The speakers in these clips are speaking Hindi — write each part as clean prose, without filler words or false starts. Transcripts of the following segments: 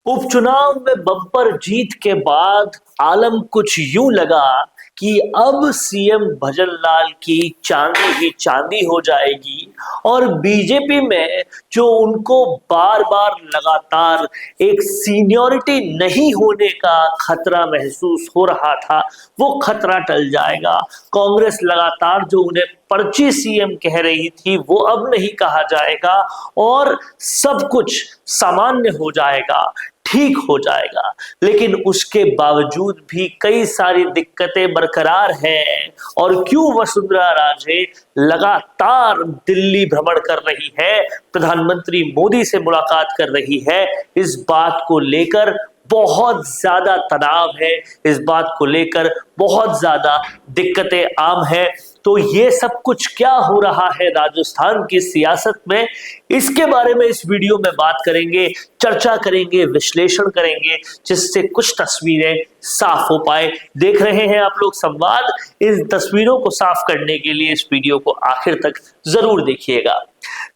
उपचुनाव में बम्पर जीत के बाद आलम कुछ यूं लगा कि अब सीएम भजनलाल की चांदी ही चांदी हो जाएगी और बीजेपी में जो उनको बार बार लगातार एक सीनियरिटी नहीं होने का खतरा महसूस हो रहा था, वो खतरा टल जाएगा। कांग्रेस लगातार जो उन्हें पर्ची सीएम कह रही थी वो अब नहीं कहा जाएगा और सब कुछ सामान्य हो जाएगा, ठीक हो जाएगा। लेकिन उसके बावजूद भी कई सारी दिक्कतें बरकरार हैं। और क्यों वसुंधरा राजे लगातार दिल्ली भ्रमण कर रही है, प्रधानमंत्री मोदी से मुलाकात कर रही है, इस बात को लेकर बहुत ज्यादा तनाव है, इस बात को लेकर बहुत ज्यादा दिक्कतें आम है। तो ये सब कुछ क्या हो रहा है राजस्थान की सियासत में, इसके बारे में इस वीडियो में बात करेंगे, चर्चा करेंगे, विश्लेषण करेंगे, जिससे कुछ तस्वीरें साफ हो पाए। देख रहे हैं आप लोग संवाद, इन तस्वीरों को साफ करने के लिए इस वीडियो को आखिर तक जरूर देखिएगा।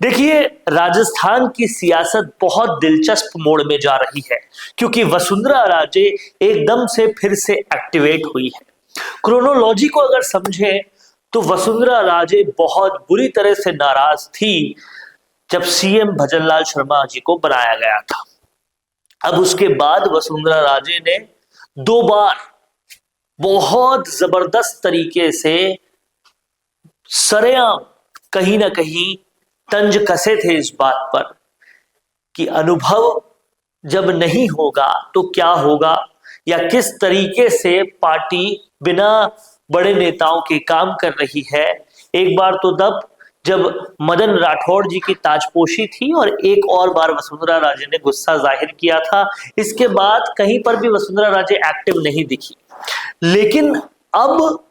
देखिए, राजस्थान की सियासत बहुत दिलचस्प मोड़ में जा रही है क्योंकि वसुंधरा राजे एकदम से फिर से एक्टिवेट हुई है। क्रोनोलॉजी को अगर समझें तो वसुंधरा राजे बहुत बुरी तरह से नाराज थी जब सीएम भजनलाल शर्मा जी को बनाया गया था। अब उसके बाद वसुंधरा राजे ने दो बार बहुत जबरदस्त तरीके से सरेआम कहीं ना कहीं तंज कसे थे इस बात पर कि अनुभव जब नहीं होगा तो क्या होगा, या किस तरीके से पार्टी बिना बड़े नेताओं के काम कर रही है। एक बार तो तब जब मदन राठौड़ जी की ताजपोशी थी और एक और बार वसुंधरा राजे ने गुस्सा जाहिर किया था। इसके बाद कहीं पर भी वसुंधरा राजे एक्टिव नहीं दिखी। लेकिन अब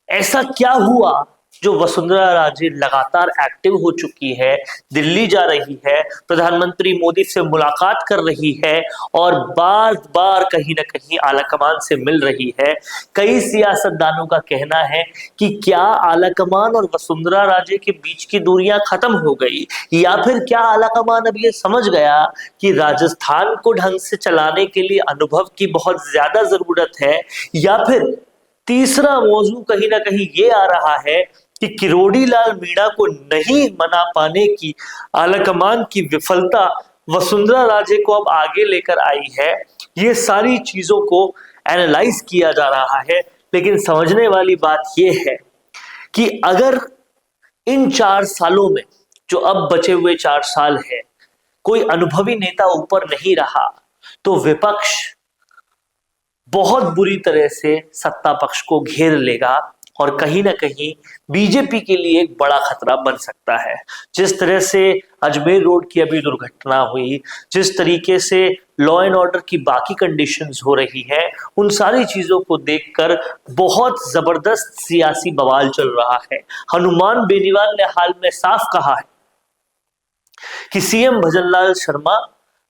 ऐसा क्या हुआ जो वसुंधरा राजे लगातार एक्टिव हो चुकी है, दिल्ली जा रही है, प्रधानमंत्री मोदी से मुलाकात कर रही है और बार बार कहीं ना कहीं आलाकमान से मिल रही है। कई सियासतदानों का कहना है कि क्या आलाकमान और वसुंधरा राजे के बीच की दूरियां खत्म हो गई, या फिर क्या आलाकमान अब ये समझ गया कि राजस्थान को ढंग से चलाने के लिए अनुभव की बहुत ज्यादा जरूरत है, या फिर तीसरा मौजू कहीं ना कहीं ये आ रहा है कि किरोड़ी लाल मीणा को नहीं मना पाने की आलाकमान की विफलता वसुंधरा राजे को अब आगे लेकर आई है। ये सारी चीजों को एनालाइज किया जा रहा है। लेकिन समझने वाली बात यह है कि अगर इन 4 सालों में, जो अब बचे हुए 4 साल है, कोई अनुभवी नेता ऊपर नहीं रहा तो विपक्ष बहुत बुरी तरह से सत्ता पक्ष को घेर लेगा और कहीं ना कहीं बीजेपी के लिए एक बड़ा खतरा बन सकता है। जिस तरह से अजमेर रोड की अभी दुर्घटना हुई, जिस तरीके से लॉ एंड ऑर्डर की बाकी कंडीशंस हो रही है, उन सारी चीजों को देखकर बहुत जबरदस्त सियासी बवाल चल रहा है। हनुमान बेनीवाल ने हाल में साफ कहा है कि सीएम भजनलाल शर्मा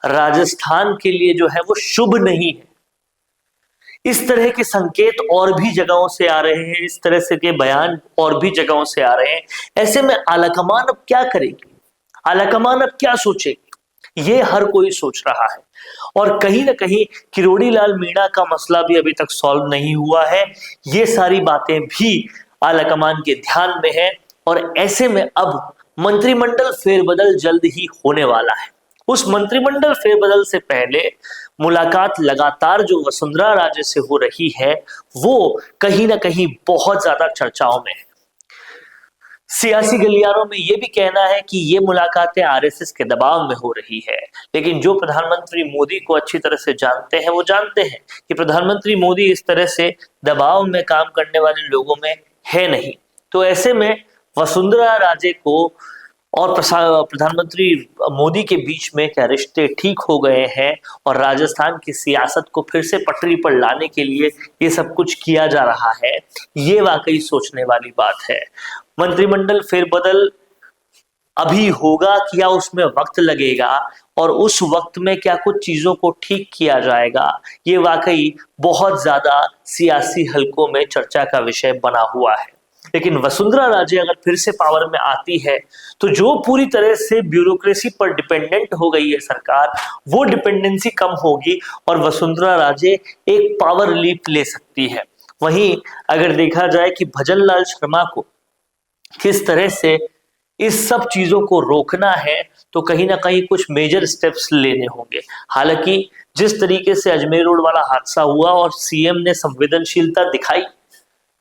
राजस्थान के लिए जो है वो शुभ नहीं है। इस तरह के संकेत और भी जगहों से आ रहे हैं, इस तरह से के बयान और भी जगहों से आ रहे हैं। ऐसे में आलाकमान अब क्या करेगी, आलाकमान अब क्या सोचेगी, ये हर कोई सोच रहा है। और कहीं ना कहीं किरोड़ी लाल मीणा का मसला भी अभी तक सॉल्व नहीं हुआ है। ये सारी बातें भी आलाकमान के ध्यान में है और ऐसे में अब मंत्रिमंडल फेरबदल जल्द ही होने वाला है। उस मंत्रिमंडल फेरबदल से पहले मुलाकात लगातार जो वसुंधरा राजे से हो रही है वो कहीं ना कहीं बहुत ज्यादा चर्चाओं में है। सियासी गलियारों में यह भी कहना है कि ये मुलाकातें आरएसएस के दबाव में हो रही है। लेकिन जो प्रधानमंत्री मोदी को अच्छी तरह से जानते हैं वो जानते हैं कि प्रधानमंत्री मोदी इस तरह से दबाव में काम करने वाले लोगों में है नहीं। तो ऐसे में वसुंधरा राजे को और प्रधानमंत्री मोदी के बीच में क्या रिश्ते ठीक हो गए हैं और राजस्थान की सियासत को फिर से पटरी पर लाने के लिए ये सब कुछ किया जा रहा है, ये वाकई सोचने वाली बात है। मंत्रिमंडल फेरबदल अभी होगा कि या उसमें वक्त लगेगा और उस वक्त में क्या कुछ चीजों को ठीक किया जाएगा, ये वाकई बहुत ज्यादा सियासी हलकों में चर्चा का विषय बना हुआ है। लेकिन वसुंधरा राजे अगर फिर से पावर में आती है तो जो पूरी तरह से ब्यूरोक्रेसी पर डिपेंडेंट हो गई है सरकार, वो डिपेंडेंसी कम होगी और वसुंधरा राजे एक पावर लीप ले सकती है। वहीं अगर देखा जाए कि भजन लाल शर्मा को किस तरह से इस सब चीजों को रोकना है, तो कहीं ना कहीं कुछ मेजर स्टेप्स लेने होंगे। हालांकि जिस तरीके से अजमेर रोड वाला हादसा हुआ और सीएम ने संवेदनशीलता दिखाई,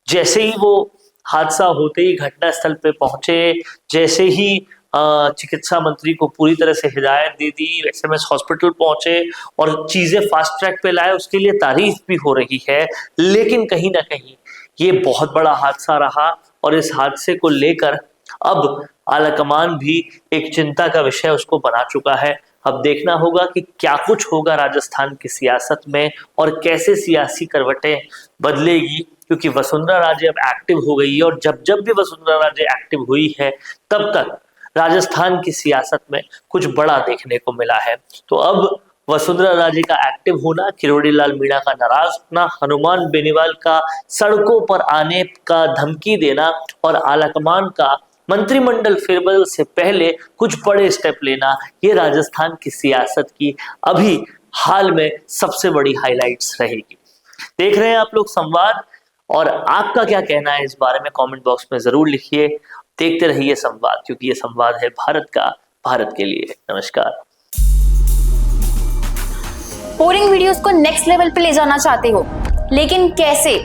जैसे ही वो हादसा होते ही घटनास्थल पे पहुंचे, जैसे ही चिकित्सा मंत्री को पूरी तरह से हिदायत दे दी, एसएमएस हॉस्पिटल पहुंचे और चीजें फास्ट ट्रैक पे लाए, उसके लिए तारीफ भी हो रही है। लेकिन कहीं ना कहीं ये बहुत बड़ा हादसा रहा और इस हादसे को लेकर अब आलाकमान भी एक चिंता का विषय उसको बना चुका है। अब देखना होगा कि क्या कुछ होगा राजस्थान की सियासत में और कैसे सियासी करवटें बदलेगी, क्योंकि वसुंधरा राजे अब एक्टिव हो गई है और जब जब भी वसुंधरा राजे एक्टिव हुई है तब तक राजस्थान की सियासत में कुछ बड़ा देखने को मिला है। तो अब वसुंधरा राजे का एक्टिव होना, किरोड़ी लाल मीणा का नाराज होना, हनुमान बेनीवाल का सड़कों पर आने का धमकी देना और आलाकमान का मंत्रिमंडल फेरबदल से पहले कुछ बड़े स्टेप लेना, ये राजस्थान की सियासत की अभी हाल में सबसे बड़ी हाइलाइट्स रहेगी। देख रहे हैं आप लोग संवाद, और आपका क्या कहना है इस बारे में कमेंट बॉक्स में जरूर लिखिए। देखते रहिए संवाद, क्योंकि ये संवाद है भारत का, भारत के लिए। नमस्कार। बोरिंग वीडियोस को नेक्स्ट लेवल पे ले जाना चाहते हो, लेकिन कैसे?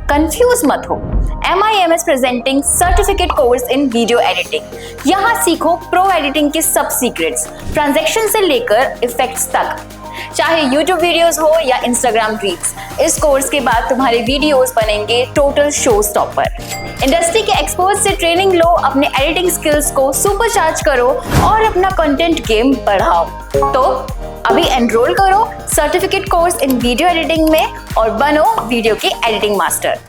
कंफ्यूज मत हो। MIMS presenting certificate course in video editing. यहाँ सीखो प्रो एडिटिंग के सब सीक्रेट्स, ट्रांजैक्शन से लेकर इफेक्ट्स तक। चाहे YouTube वीडियोस हो या Instagram रील्स, इस कोर्स के बाद तुम्हारे वीडियोस बनेंगे टोटल शो स्टॉपर। इंडस्ट्री के एक्सपर्ट से ट्रेनिंग लो, अपने एडिटिंग स्किल्स को सुपरचार्ज करो और अपना कंटेंट गेम बढ़ाओ। तो अभी एनरोल करो certificate course in video editing में और बनो वीडियो के एडिटिंग मास्टर।